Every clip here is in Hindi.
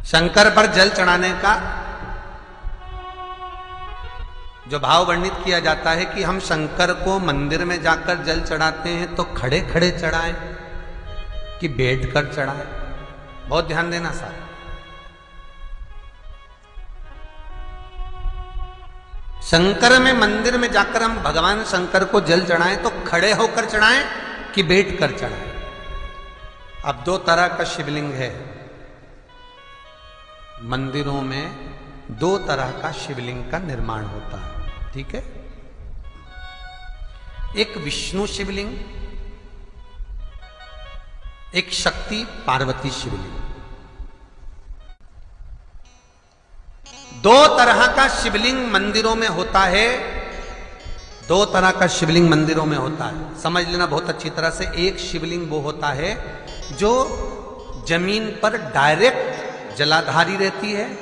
शंकर पर जल चढ़ाने का जो भाव वर्णित किया जाता है कि हम शंकर को मंदिर में जाकर जल चढ़ाते हैं तो खड़े खड़े चढ़ाएं कि बैठ कर चढ़ाएं। बहुत ध्यान देना साहब। शंकर में मंदिर में जाकर हम भगवान शंकर को जल चढ़ाएं तो खड़े होकर चढ़ाएं कि बैठ कर चढ़ाएं। अब दो तरह का शिवलिंग है मंदिरों में, दो तरह का शिवलिंग का निर्माण होता है, ठीक है। एक विष्णु शिवलिंग, एक शक्ति पार्वती शिवलिंग। दो तरह का शिवलिंग मंदिरों में होता है, दो तरह का शिवलिंग मंदिरों में होता है, समझ लेना बहुत अच्छी तरह से। एक शिवलिंग वो होता है जो जमीन पर डायरेक्ट जलाधारी रहती है,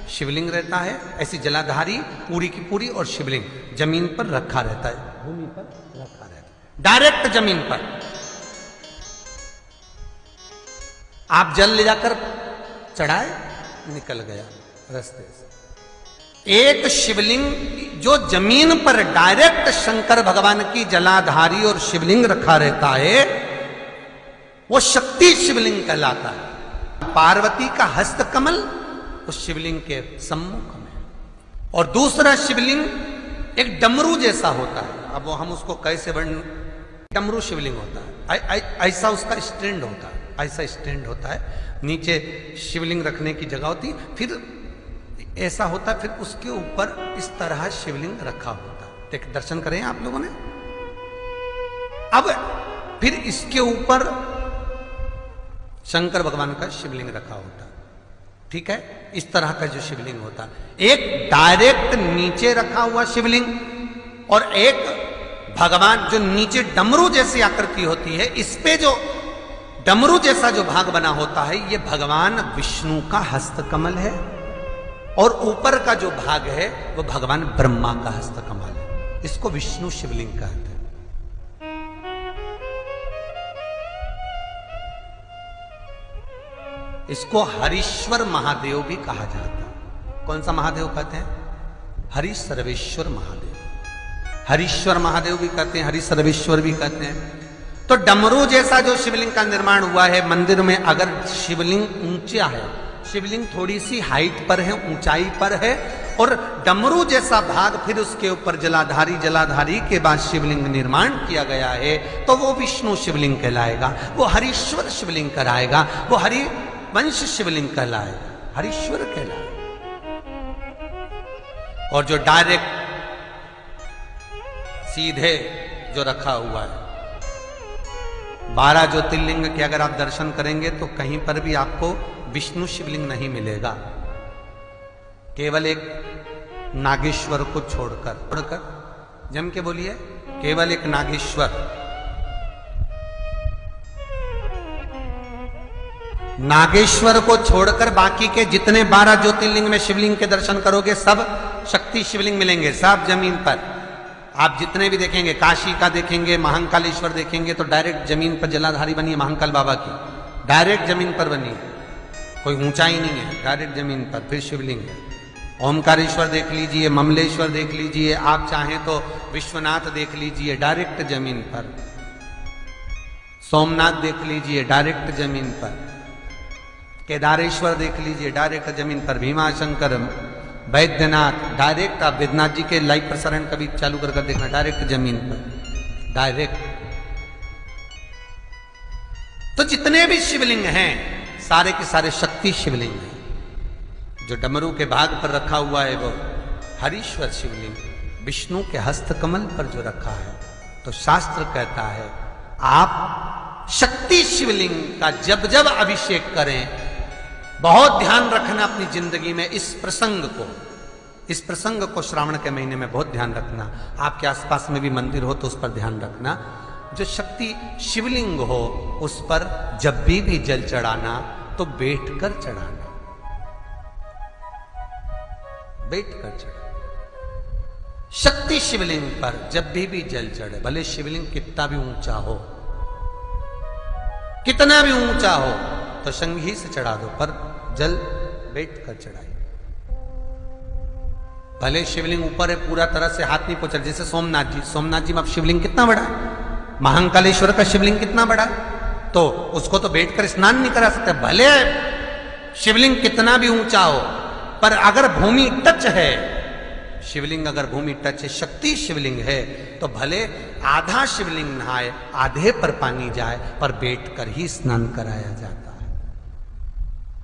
शिवलिंग रहता है, ऐसी जलाधारी पूरी की पूरी, और शिवलिंग जमीन पर रखा रहता है, भूमि पर रखा रहता है, डायरेक्ट जमीन पर। आप जल ले जाकर चढ़ाए, निकल गया रास्ते से। एक शिवलिंग जो जमीन पर डायरेक्ट शंकर भगवान की जलाधारी और शिवलिंग रखा रहता है, वो शक्ति शिवलिंग कहलाता है। पार्वती का हस्त कमल उस शिवलिंग के सम्मुख में, और दूसरा शिवलिंग एक डमरू जैसा होता है। अब वो हम उसको कैसे वर्णन, डमरू शिवलिंग होता है, ऐसा उसका स्टैंड होता है, ऐसा स्टैंड होता है, नीचे शिवलिंग रखने की जगह होती, फिर ऐसा होता है, फिर उसके ऊपर इस तरह शिवलिंग रखा होता है। देख, दर्शन करें आप लोगों ने। अब फिर इसके ऊपर शंकर भगवान का शिवलिंग रखा होता है, ठीक है। इस तरह का जो शिवलिंग होता है, एक डायरेक्ट नीचे रखा हुआ शिवलिंग, और एक भगवान जो नीचे डमरू जैसी आकृति होती है, इस पे जो डमरू जैसा जो भाग बना होता है, ये भगवान विष्णु का हस्तकमल है, और ऊपर का जो भाग है वो भगवान ब्रह्मा का हस्तकमल है। इसको विष्णु शिवलिंग कहते हैं। इसको हरीश्वर महादेव भी कहा जाता है। कौन सा महादेव कहते हैं? हरि सर्वेश्वर महादेव। हरीश्वर महादेव भी कहते हैं, हरि सर्वेश्वर भी कहते हैं। तो डमरू जैसा जो शिवलिंग का निर्माण हुआ है मंदिर में, अगर शिवलिंग ऊंचा है, शिवलिंग थोड़ी सी हाइट पर है, ऊंचाई पर है, और डमरू जैसा भाग फिर उसके ऊपर जलाधारी के बाद शिवलिंग निर्माण किया गया है, तो वो विष्णु शिवलिंग कहलाएगा, वो हरीश्वर शिवलिंग कहलाएगा, वो हरि वंश शिवलिंग कहलाएगा, हरीश्वर कहलाएगा। और जो डायरेक्ट सीधे जो रखा हुआ है, 12 ज्योतिर्लिंग के अगर आप दर्शन करेंगे तो कहीं पर भी आपको विष्णु शिवलिंग नहीं मिलेगा, केवल एक नागेश्वर को छोड़कर, जम के बोलिए, केवल एक नागेश्वर, नागेश्वर को छोड़कर बाकी के जितने 12 ज्योतिर्लिंग में शिवलिंग के दर्शन करोगे सब शक्ति शिवलिंग मिलेंगे, सब जमीन पर। आप जितने भी देखेंगे, काशी का देखेंगे, महाकालेश्वर देखेंगे, तो डायरेक्ट जमीन पर जलाधारी बनी है महाकाल बाबा की, डायरेक्ट जमीन पर बनी है, कोई ऊंचाई नहीं है, डायरेक्ट जमीन पर, फिर शिवलिंग है। ओमकारेश्वर देख लीजिए, ममलेश्वर देख लीजिए, आप चाहें तो विश्वनाथ देख लीजिए, डायरेक्ट जमीन पर। सोमनाथ देख लीजिए, डायरेक्ट जमीन पर। केदारेश्वर देख लीजिए, डायरेक्ट जमीन पर। भीमाशंकर, वैद्यनाथ, डायरेक्ट। आप वैद्यनाथ जी के लाइव प्रसारण कभी चालू कर देखना, डायरेक्ट जमीन पर, डायरेक्ट। तो जितने भी शिवलिंग हैं सारे के सारे शक्ति शिवलिंग हैं। जो डमरू के भाग पर रखा हुआ है वो हरीश्वर शिवलिंग, विष्णु के हस्तकमल पर जो रखा है, तो शास्त्र कहता है आप शक्ति शिवलिंग का जब जब अभिषेक करें, बहुत ध्यान रखना अपनी जिंदगी में इस प्रसंग को श्रावण के महीने में बहुत ध्यान रखना। आपके आसपास में भी मंदिर हो तो उस पर ध्यान रखना। जो शक्ति शिवलिंग हो उस पर जब भी जल चढ़ाना तो बैठकर चढ़ाना, बैठकर चढ़ाना। शक्ति शिवलिंग पर जब भी जल चढ़े, भले शिवलिंग कितना भी ऊंचा हो, कितना भी ऊंचा हो, तो संघी से चढ़ा दो, पर जल बैठ कर चढ़ाइए। भले शिवलिंग ऊपर है, पूरा तरह से हाथ नहीं पहुंचा, जैसे सोमनाथ जी में अब शिवलिंग कितना बड़ा है, महाकालेश्वर का शिवलिंग कितना बड़ा है, तो उसको तो बैठकर स्नान नहीं करा सकते। भले शिवलिंग कितना भी ऊंचा हो, पर अगर भूमि टच है, शिवलिंग अगर भूमि टच है, शक्ति शिवलिंग है, तो भले आधा शिवलिंग नहाए, आधे पर पानी जाए, पर बैठकर ही स्नान कराया जाता है।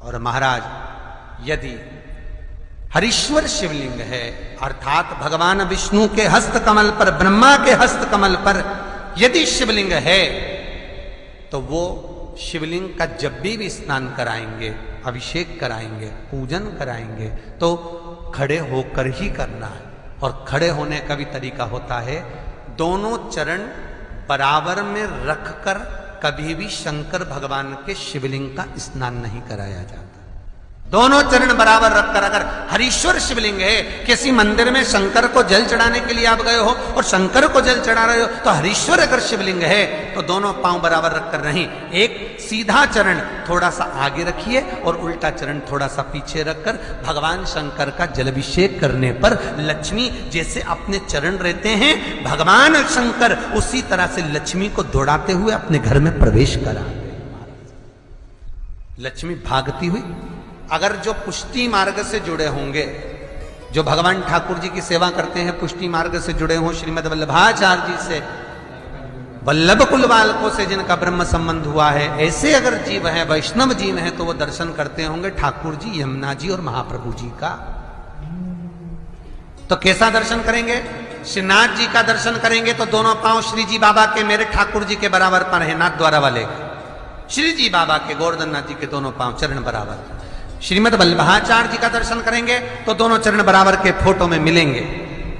और महाराज यदि हरीश्वर शिवलिंग है, अर्थात भगवान विष्णु के हस्त कमल पर, ब्रह्मा के हस्त कमल पर यदि शिवलिंग है, तो वो शिवलिंग का जब भी स्नान कराएंगे, अभिषेक कराएंगे, पूजन कराएंगे, तो खड़े होकर ही करना है। और खड़े होने का भी तरीका होता है, दोनों चरण बराबर में रखकर कभी भी शंकर भगवान के शिवलिंग का स्नान नहीं कराया जाता। दोनों चरण बराबर रखकर, अगर हरीश्वर शिवलिंग है, किसी मंदिर में शंकर को जल चढ़ाने के लिए आप गए हो और शंकर को जल चढ़ा रहे हो, तो हरीश्वर अगर शिवलिंग है तो दोनों पांव बराबर रखकर नहीं, एक सीधा चरण थोड़ा सा आगे रखिए और उल्टा चरण थोड़ा सा पीछे रखकर भगवान शंकर का जलाभिषेक करने पर लक्ष्मी जैसे अपने चरण रहते हैं, भगवान शंकर उसी तरह से लक्ष्मी को दौड़ाते हुए अपने घर में प्रवेश करा। लक्ष्मी भागती हुई, अगर जो पुष्टि मार्ग से जुड़े होंगे, जो भगवान ठाकुर जी की सेवा करते हैं, पुष्टि मार्ग से जुड़े हों, श्रीमद वल्लभाचार्य जी से, वल्लभ कुल बालकों से जिनका ब्रह्म संबंध हुआ है, ऐसे अगर जीव हैं, वैष्णव जीव हैं, तो वो दर्शन करते होंगे ठाकुर जी, यमुना जी और महाप्रभु जी का। तो कैसा दर्शन करेंगे? श्रीनाथ जी का दर्शन करेंगे तो दोनों पांव श्री जी बाबा के, मेरे ठाकुर जी के बराबर पर है, नाथ द्वारा वाले श्री जी बाबा के, गोवर्धन नाथ जी के दोनों पांव चरण बराबर। श्रीमद वल्लभाचार्य जी का दर्शन करेंगे तो दोनों चरण बराबर के फोटो में मिलेंगे।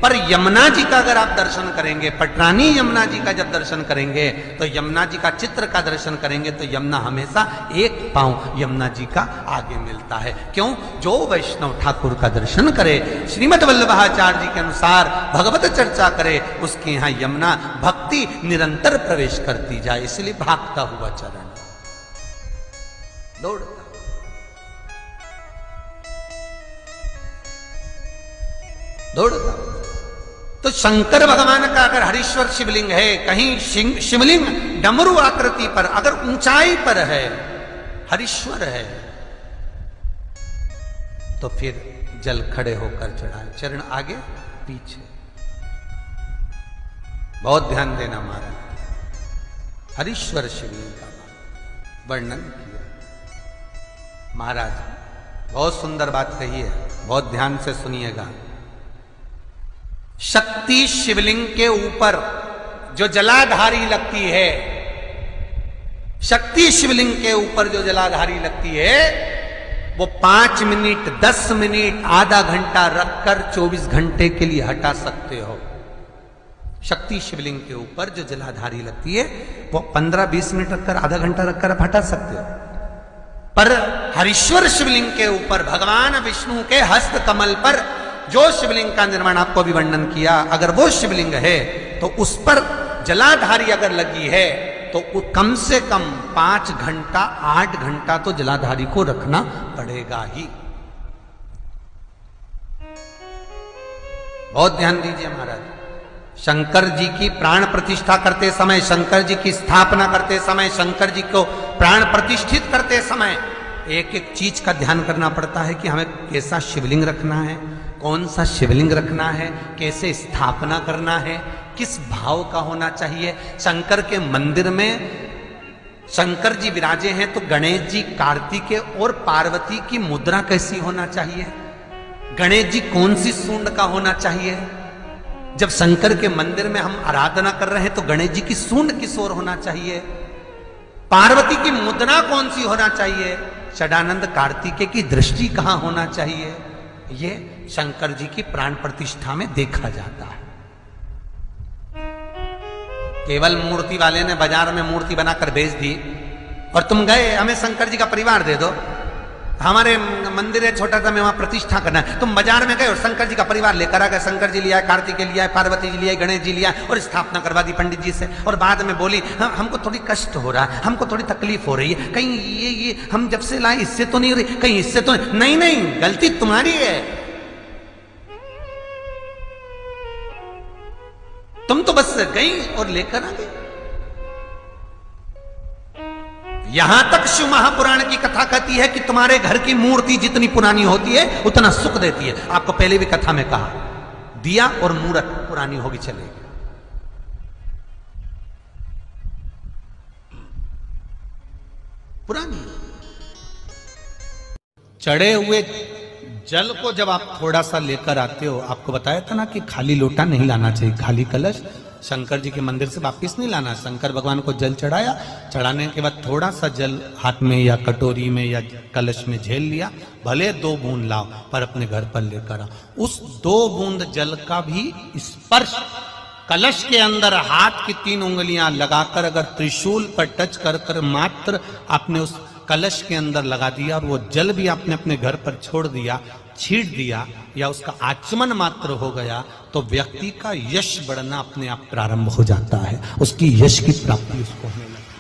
पर यमुना जी का अगर आप दर्शन करेंगे, पटरानी यमुना जी का जब दर्शन करेंगे, तो यमुना जी का चित्र का दर्शन करेंगे, तो यमुना हमेशा एक पांव यमुना जी का आगे मिलता है। क्यों? जो वैष्णव ठाकुर का दर्शन करे, श्रीमद वल्लभाचार्य जी के अनुसार भगवत चर्चा करे, उसके यहाँ यमुना भक्ति निरंतर प्रवेश करती जाए, इसलिए भागता हुआ चरण, दौड़ता दौड़ता। तो शंकर भगवान का अगर हरीश्वर शिवलिंग है, कहीं शिवलिंग डमरू आकृति पर, अगर ऊंचाई पर है, हरीश्वर है, तो फिर जल खड़े होकर चढ़ाए, चरण आगे पीछे। बहुत ध्यान देना महाराज, हरीश्वर शिवलिंग का वर्णन किया महाराज, बहुत सुंदर बात कही है, बहुत ध्यान से सुनिएगा। शक्ति शिवलिंग के ऊपर जो जलाधारी लगती है, शक्ति शिवलिंग के ऊपर जो जलाधारी लगती है, वो 5 मिनट, 10 मिनट, आधा घंटा रखकर 24 घंटे के लिए हटा सकते हो। शक्ति शिवलिंग के ऊपर जो जलाधारी लगती है, वो 15-20 मिनट रखकर, आधा घंटा रखकर आप हटा सकते हो। पर हरीश्वर शिवलिंग के ऊपर, भगवान विष्णु के हस्त कमल पर जो शिवलिंग का निर्माण आपको अभी वर्णन किया, अगर वो शिवलिंग है तो उस पर जलाधारी अगर लगी है, तो कम से कम 5 घंटा, 8 घंटा तो जलाधारी को रखना पड़ेगा ही। बहुत ध्यान दीजिए महाराज, शंकर जी की प्राण प्रतिष्ठा करते समय, शंकर जी की स्थापना करते समय, शंकर जी को प्राण प्रतिष्ठित करते समय एक एक चीज का ध्यान करना पड़ता है कि हमें कैसा शिवलिंग रखना है, कौन सा शिवलिंग रखना है, कैसे स्थापना करना है, किस भाव का होना चाहिए। शंकर के मंदिर में शंकर जी विराजे हैं, तो गणेश जी, कार्तिकेय और पार्वती की मुद्रा कैसी होना चाहिए, गणेश जी कौन सी सूंड का होना चाहिए। जब शंकर के मंदिर में हम आराधना कर रहे हैं तो गणेश जी की सूंड किस ओर होना चाहिए, पार्वती की मुद्रा कौन सी होना चाहिए, षडानंद कार्तिकेय की दृष्टि कहां होना चाहिए, ये शंकर जी की प्राण प्रतिष्ठा में देखा जाता है। केवल मूर्ति वाले ने बाजार में मूर्ति बनाकर बेच दी और तुम गए हमें शंकर जी का परिवार दे दो, हमारे मंदिर है छोटा सा, मैं वहां प्रतिष्ठा करना है। तुम बाजार में गए और शंकर जी का परिवार लेकर आ गए, शंकर जी लिया, कार्तिक लिया, पार्वती जी लिया, गणेश जी लिया और स्थापना करवा दी पंडित जी से। और बाद में बोली हमको थोड़ी कष्ट हो रहा है, हमको थोड़ी तकलीफ हो रही है, कहीं ये हम जब से लाए इससे तो नहीं हो रही, कहीं इससे तो नहीं। नहीं, गलती तुम्हारी है। तुम तो बस गई और लेकर आ गई। यहां तक शिव महापुराण की कथा कहती है कि तुम्हारे घर की मूर्ति जितनी पुरानी होती है उतना सुख देती है। आपको पहले भी कथा में कहा, दिया और मूर्त पुरानी होगी चलेगी। पुरानी चढ़े हुए जल को जब आप थोड़ा सा लेकर आते हो, आपको बताया था ना कि खाली लोटा नहीं लाना चाहिए, खाली कलश शंकर जी के मंदिर से वापिस नहीं लाना। शंकर भगवान को जल चढ़ाया, चढ़ाने के बाद थोड़ा सा जल हाथ में या कटोरी में या कलश में झेल लिया, भले 2 बूंद लाओ पर अपने घर पर लेकर आओ। उस 2 बूंद जल का भी स्पर्श कलश के अंदर हाथ की 3 उंगलियां लगाकर अगर त्रिशूल पर टच कर कर मात्र आपने उस कलश के अंदर लगा दिया और वो जल भी आपने अपने घर पर छोड़ दिया, छीट दिया या उसका आचमन मात्र हो गया, तो व्यक्ति का यश बढ़ना अपने आप प्रारंभ हो जाता है, उसकी यश की प्राप्ति उसको होने लगती है।